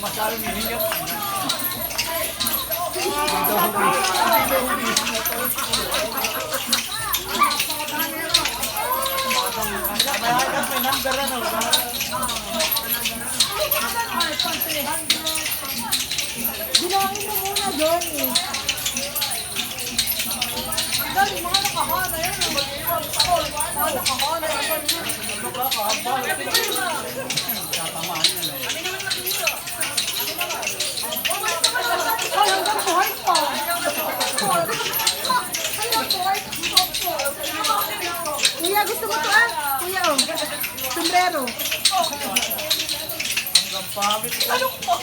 masyadong hihiyap. May number ano. Bilangin mo muna, Johnny. Johnny, mga nakahana yan. Mga nakahana yan. Ay, hanggang buhay pa. Hanggang buhay pa. Kuya, gusto mo ito ah? Kuya, oh. Sombrero. Hanggang pamit. Ano po?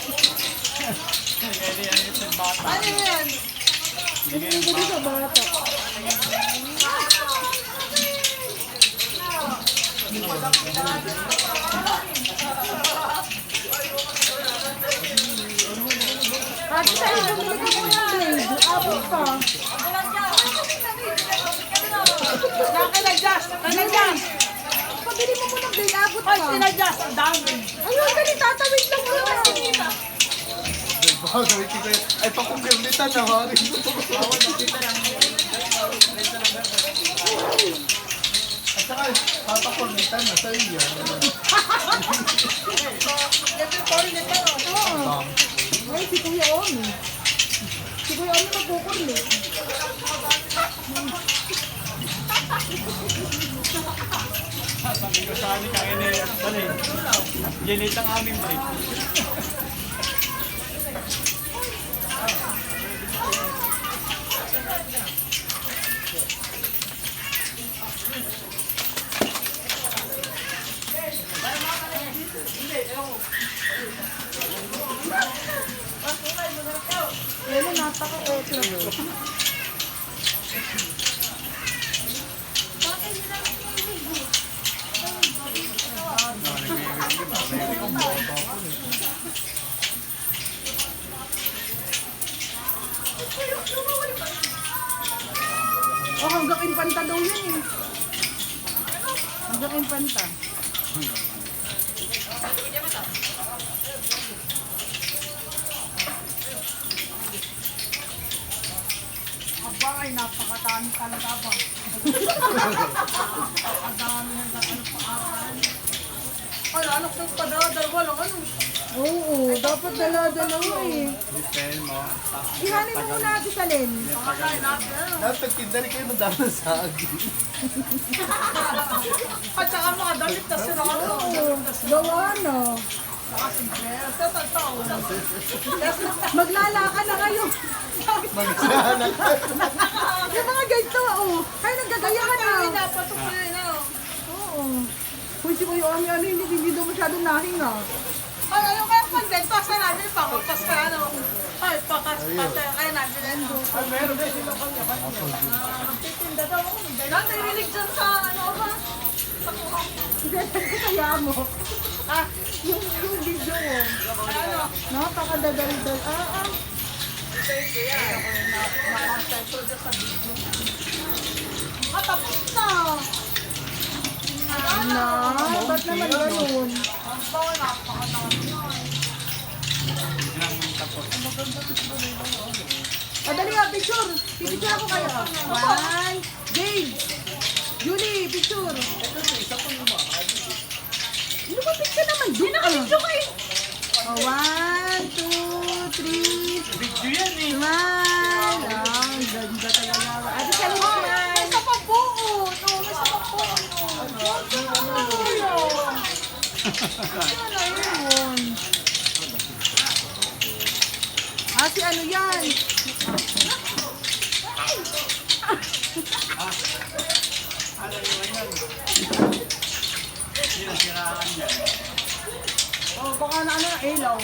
Ano yan? Hindi ko sa bata. Ate, tayo sa mga blade. Abot ka. Naka-adjust! Naka-adjust! Pabili mo muna blade. Abot ka. Ay, sinadjust! Ang dami! Ayun, dali. Tatawid lang muna. Ay, pakumpirmitan na ha. At saka, papakumpirmitan na sa iyo. Oo. Ay, si Kuya Omi. Si Kuya Omi magkukurli. Sabi ko sa amin kaya na yan. Dali. Ginit ang aming break. Ayun, napaka-ekla. Oh, hanggang impanta daw yan eh. Hanggang impanta. Aba, ay napakadami talaga ba? Napakadami ng ano paakan. Ay, anak ng padadalwa lang ano. Oo, dapat dala-dalawa eh. Depende mo. Ihanin mo muna natin sa Len. Pakakain natin ano. Dapat tindari kayo ng dami sa akin. At saka mga damit na sila ano. Oo, gawa na. Sa tao. Maglalaka na kayo. Magsahanap ka. Yung mga ganito, oh. Kayo naggagayahan na. Ay, dapat ito yun ano. Oo. Kung si Kuya Omi, ano, hindi daw masyadong nahinga. Ay, ayaw kaya pandent. Pasa namin pa. Pas ka ano. Ay, pakas. Kaya namin ano. Ay, meron din sila kanya. Magtitinda daw ako. Narinig dyan sa ano ba? Sa kuhang. Send ko kaya mo. Ah, Yung video mo. ano? Napakadadaldal. Thank you yan. Ako yung nakasettle dyan sa video. Ah, tapos na. Na, ba't naman ganun? Ang bawa, napakadami yan. Dali nga, picture. Picture ako kayo. One. Jade. Julie, picture. Ano ba picture naman? Doon ka. One, two, three. Video yan eh. Smile. Ang ganda talaga. Ate, sabi mo smile. May sa pambuo. No, may sa pambuo. Ano yun? Si ano yan? Ano yun yan? Sinasiraan yan. Oh, baka na ano, ilaw.